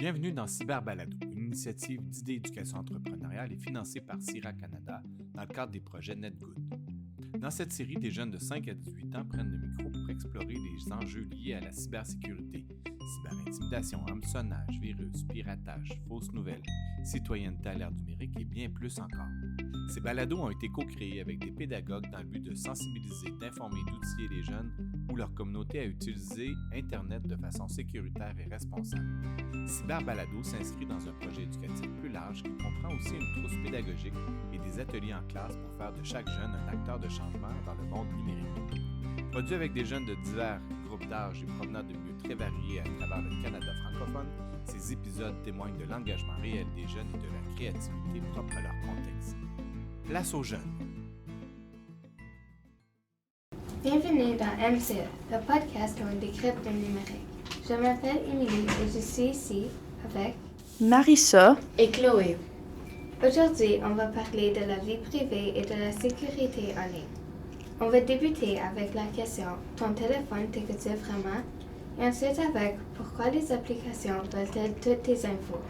Bienvenue dans Cyberbalado, une initiative d'idées d'éducation entrepreneuriale et financée par CIRA Canada dans le cadre des projets NetGood. Dans cette série, des jeunes de 5 à 18 ans prennent le micro pour explorer les enjeux liés à la cybersécurité, cyberintimidation, hameçonnage, virus, piratage, fausses nouvelles, citoyenneté à l'ère numérique et bien plus encore. Ces balados ont été co-créés avec des pédagogues dans le but de sensibiliser, d'informer et d'outiller les jeunes ou leur communauté à utiliser Internet de façon sécuritaire et responsable. Cyberbalado s'inscrit dans un projet éducatif plus large qui comprend aussi une trousse pédagogique et des ateliers en classe pour faire de chaque jeune un acteur de changement dans le monde numérique. Produit avec des jeunes de divers groupes d'âge et provenant de milieux très variés à travers le Canada francophone, ces épisodes témoignent de l'engagement réel des jeunes et de la créativité propre à leur contexte. Place aux jeunes. Bienvenue dans MCE, le podcast où on décrypte le numérique. Je m'appelle Émilie et je suis ici avec Marissa et Chloé. Aujourd'hui, on va parler de la vie privée et de la sécurité en ligne. On va débuter avec la question « Ton téléphone t'écoute-t-il vraiment ?» et ensuite avec « Pourquoi les applications veulent-elles toutes tes infos ?»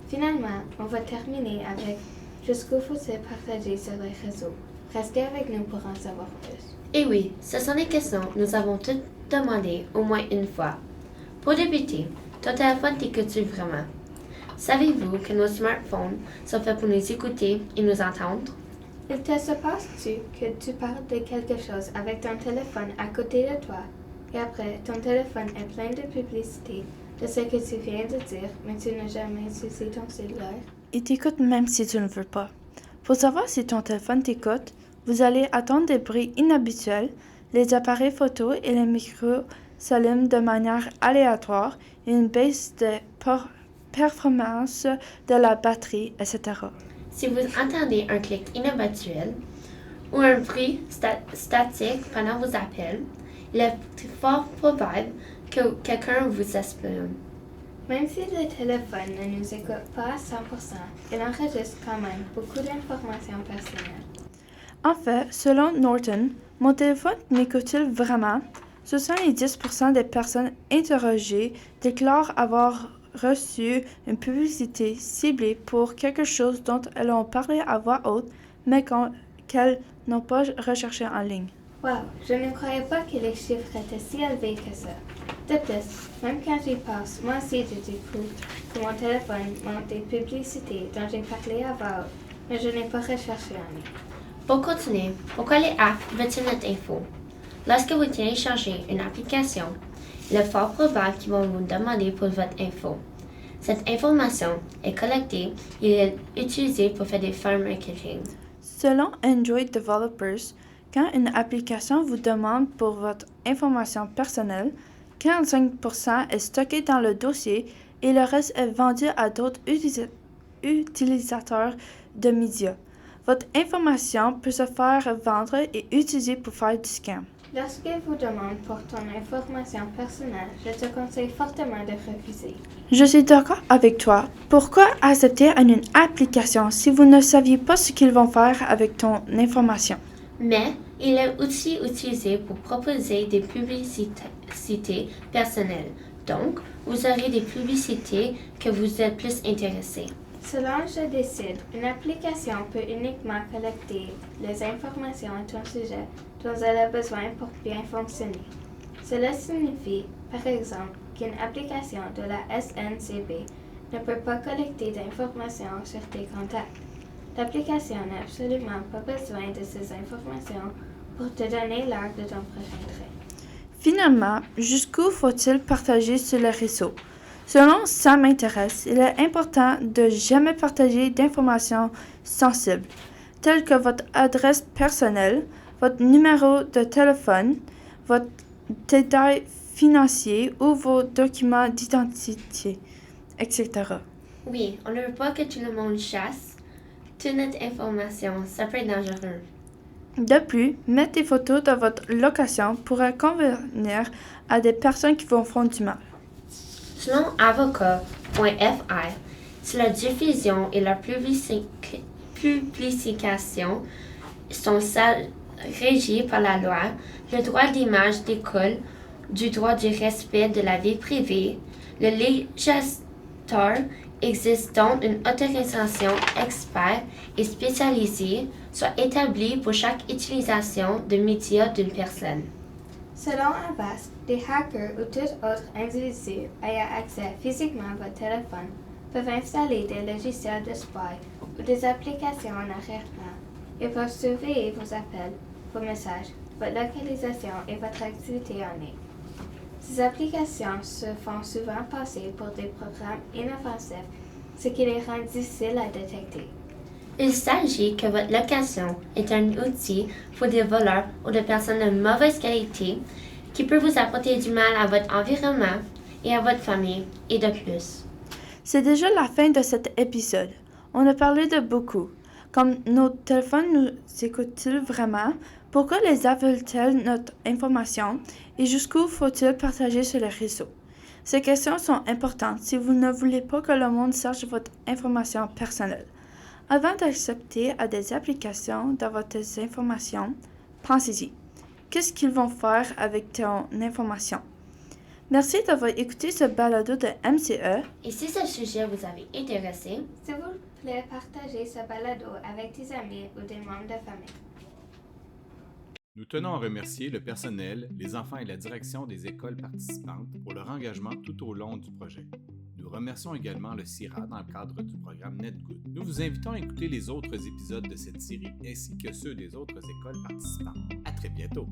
Finalement, on va terminer avec « Jusqu'où faut-il partager sur les réseaux ?» Restez avec nous pour en savoir plus. Et oui, ce sont des questions que nous avons toutes demandées au moins une fois. Pour débuter, ton téléphone t'écoute-t-il vraiment? Savez-vous que nos smartphones sont faits pour nous écouter et nous entendre? Il te se passe-tu que tu parles de quelque chose avec ton téléphone à côté de toi et après ton téléphone est plein de publicité de ce que tu viens de dire, mais tu n'as jamais utilisé ton cellulaire? Il t'écoute même si tu ne veux pas. Pour savoir si ton téléphone t'écoute, vous allez attendre des bruits inhabituels, les appareils photo et les micros s'allument de manière aléatoire et une baisse de performance de la batterie, etc. Si vous entendez un clic inhabituel ou un bruit statique pendant vos appels, il est fort probable que quelqu'un vous espionne. Même si le téléphone ne nous écoute pas à 100%, il enregistre quand même beaucoup d'informations personnelles. En fait, selon Norton, mon téléphone m'écoute-t-il vraiment? 70% des personnes interrogées déclarent avoir reçu une publicité ciblée pour quelque chose dont elles ont parlé à voix haute, mais qu'elles n'ont pas recherché en ligne. Wow, je ne croyais pas que les chiffres étaient si élevés que ça. De plus, même quand j'y pense, moi aussi je découvre que mon téléphone montre des publicités dont j'ai parlé à voix haute, mais je n'ai pas recherché en ligne. Pour continuer, pourquoi les apps veulent-ils notre info? Lorsque vous téléchargez une application, il est fort probable qu'ils vont vous demander pour votre info. Cette information est collectée et utilisée pour faire des fins marketing. Selon Android Developers, quand une application vous demande pour votre information personnelle, 45% est stocké dans le dossier et le reste est vendu à d'autres utilisateurs de médias. Votre information peut se faire vendre et utiliser pour faire du scam. Lorsqu'ils vous demandent pour ton information personnelle, je te conseille fortement de refuser. Je suis d'accord avec toi. Pourquoi accepter une application si vous ne saviez pas ce qu'ils vont faire avec ton information? Mais il est aussi utilisé pour proposer des publicités personnelles. Donc, vous aurez des publicités que vous êtes plus intéressé. Selon Je décide, une application peut uniquement collecter les informations à ton sujet dont elle a besoin pour bien fonctionner. Cela signifie, par exemple, qu'une application de la SNCB ne peut pas collecter d'informations sur tes contacts. L'application n'a absolument pas besoin de ces informations pour te donner l'heure de ton prochain train. Finalement, jusqu'où faut-il partager sur les réseaux? Selon Ça m'intéresse, il est important de jamais partager d'informations sensibles, telles que votre adresse personnelle, votre numéro de téléphone, votre détail financier ou vos documents d'identité, etc. Oui, on ne veut pas que tout le monde chasse toute notre information, ça peut être dangereux. De plus, mettre des photos de votre location pourrait convenir à des personnes qui vous font du mal. Selon avocat.fi, si la diffusion et la publication sont régies par la loi, le droit d'image découle du droit du respect de la vie privée, le TOR existe donc une autorisation expert et spécialisée soit établie pour chaque utilisation de médias d'une personne. Selon Avast, des hackers ou tout autre individu ayant accès physiquement à votre téléphone peuvent installer des logiciels de spy ou des applications en arrière-plan et peuvent surveiller vos appels, vos messages, votre localisation et votre activité en ligne. Ces applications se font souvent passer pour des programmes inoffensifs, ce qui les rend difficiles à détecter. Il s'agit que votre location est un outil pour des voleurs ou des personnes de mauvaise qualité qui peut vous apporter du mal à votre environnement et à votre famille et de plus. C'est déjà la fin de cet épisode. On a parlé de beaucoup, comme nos téléphones nous écoutent-ils vraiment, pourquoi les apps veulent-elles notre information et jusqu'où faut-il partager sur les réseaux. Ces questions sont importantes si vous ne voulez pas que le monde sache votre information personnelle. Avant d'accepter à des applications d'avoir tes informations, pensez-y. Qu'est-ce qu'ils vont faire avec ton information? Merci d'avoir écouté ce balado de MCE. Et si ce sujet vous avait intéressé, S'il vous plaît, partagez ce balado avec tes amis ou des membres de famille. Nous tenons à remercier le personnel, les enfants et la direction des écoles participantes pour leur engagement tout au long du projet. Nous remercions également le CIRA dans le cadre du programme NetGood. Nous vous invitons à écouter les autres épisodes de cette série ainsi que ceux des autres écoles participantes. À très bientôt!